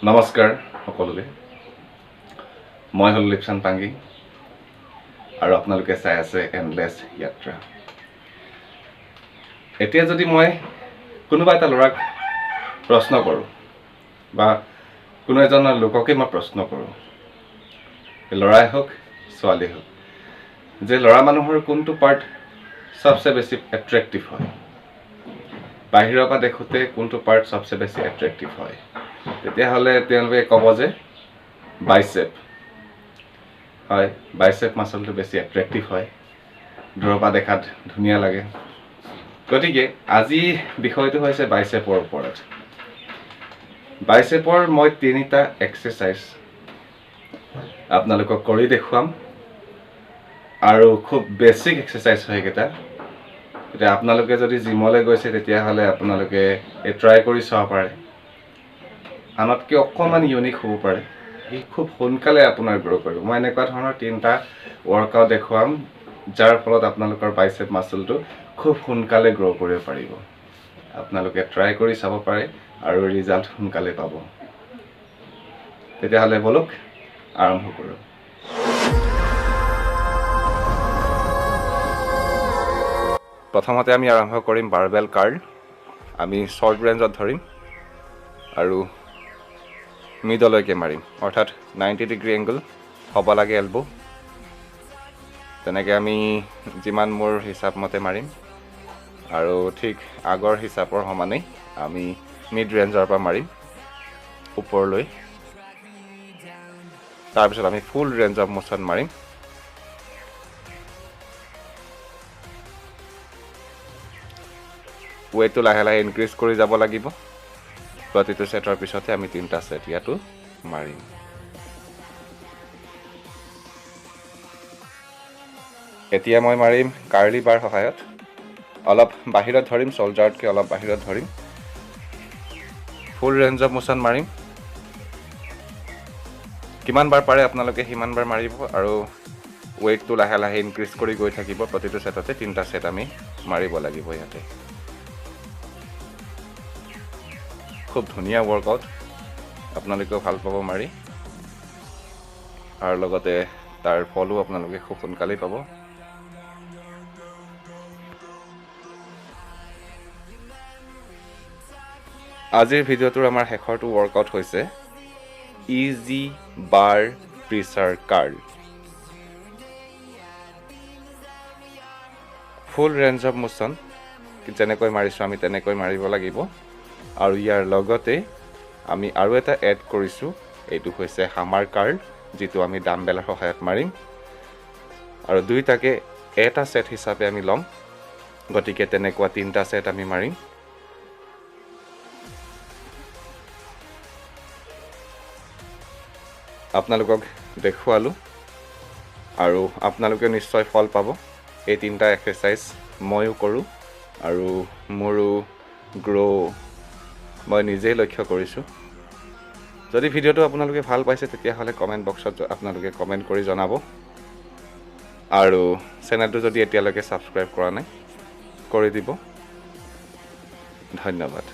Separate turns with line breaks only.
নমস্কাৰ সকলোকে মই হল লিপচান পাঙ্গি আৰু আপোনালোকে চাই আছে এন্ডলেছ যাত্ৰা এতিয়া যদি মই কোনোবা এটা লৰাক প্ৰশ্ন কৰো বা কোনো এজন লোককে মই প্ৰশ্ন কৰো লৰাই হোক ছোৱালী হোক যে লৰা মানুহৰ কোনটো পাৰ্ট সবচে বেছি এট্ৰেক্টিভ হয় বাহিৰৰ পৰা দেখোতে কোনটো পাৰ্ট সবচে বেছি এট্ৰেক্টিভ হয় তেতিয়া হলে তেওঁলোকে ক'ব যে বাইসেপ হয় বাইসেপ মাসলটো বেছি এট্ৰেক্টিভ হয় দূৰৰ পৰা দেখাত ধুনীয়া লাগে গতিকে আজি বিষয়টো হৈছে বাইসেপৰ ওপৰত বাইসেপৰ মই তিনিটা এক্সাৰসাইজ আপোনালোকক কৰি দেখুৱাম আৰু খুব বেসিক এক্সাৰসাইজ হয় এটা এটা আপোনালোকে যদি জিমলৈ গৈছে তেতিয়া হলে আপোনালোকে এই ট্ৰাই কৰি চাব পাৰে আনতকৈ অকমান ইউনিক হ'ব পাৰে ই খুব সোনকালে আপোনাৰ গ্ৰো কৰিব মই এনেকুৱা ধৰণৰ তিনিটা ওয়াৰ্কআউট দেখুৱাম যাৰ ফলত আপোনালোকৰ বাইসেপ মাসলটো খুব সোনকালে গ্ৰো কৰিব পাৰিব আপোনালোকে ট্ৰাই কৰি চাব পাৰে আৰু ৰিজাল্ট সোনকালে পাব তেতিয়া হলে বলক আৰম্ভ কৰো প্ৰথমতে আমি আৰম্ভ কৰিম বাৰবেল কাৰ্ল আমি শৰ্ট ৰেঞ্জত ধৰিম আৰু মিডলৈকে মাৰিম অৰ্থাৎ 90 ডিগ্ৰী এংগল হ'ব লাগে এলবো তেনেকৈ আমি যিমান মোৰ হিচাপ মতে মাৰিম আৰু ঠিক আগৰ হিচাপৰ সমানেই আমি মিড ৰেঞ্জৰ পৰা মাৰিম ওপৰলৈ তাৰপিছত আমি ফুল ৰেঞ্জ অফ মোশন মাৰিম ওয়েটটো লাহে লাহে ইনক্ৰিজ কৰি যাব লাগিব প্ৰতিটো সেটৰ পিছতে আমি তিনটা সেট ইয়াতো মাৰিম এতিয়া মই মাৰিম কাৰ্লি বাৰ সহায়ত অলপ বাহিৰত ধৰিম শোল্ডাৰতকৈ অলপ বাহিৰত ধৰিম ফুল ৰেঞ্জ অফ মোশন মাৰিম কিমান বাৰ পাৰে আপোনালোকে সিমান বাৰ মাৰিব আৰু ওয়েটটো লাহে লাহে ইনক্ৰিজ কৰি গৈ থাকিব প্ৰতিটো সেটতে তিনটা সেট আমি মাৰিব লাগিব ইয়াতে খুব ধুনীয়া ওয়াৰ্কআউট আপোনালোকেও ভাল পাব মাৰি আৰু লগতে তাৰ ফলো আপোনালোকে খুব সোনকালে পাব আজিৰ ভিডিঅ'টোৰ আমাৰ শেষৰটো ওয়াৰ্কআউট হৈছে EZ bar preacher curl full range of motion যেনেকৈ মাৰিছোঁ আমি তেনেকৈ মাৰিব লাগিব আৰু ইয়াৰ লগতে আমি আৰু এটা এড কৰিছোঁ এইটো হৈছে হামাৰ কাৰ্ল যেটো আমি ডাম্বেলৰ সহায়ত মাৰিম আৰু দুইটাকে এটা সেট হিচাপে আমি লম গতিকে তেনেকুৱা তিনটা সেট আমি মাৰিম আপোনালোকক দেখুৱালো আৰু আপোনালোকে নিশ্চয় ফল পাব এই তিনটা এক্সাৰসাইজ ময়ো কৰোঁ আৰু মোৰো গ্ৰো মই নিজেই লক্ষ্য কৰিছোঁ যদি ভিডিঅ'টো আপোনালোকে ভাল পাইছে তেতিয়াহ'লে কমেণ্ট বক্সত আপোনালোকে কমেণ্ট কৰি জনাব আৰু চেনেলটো যদি এতিয়ালৈকে ছাবস্ক্ৰাইব কৰা নাই কৰি দিব ধন্যবাদ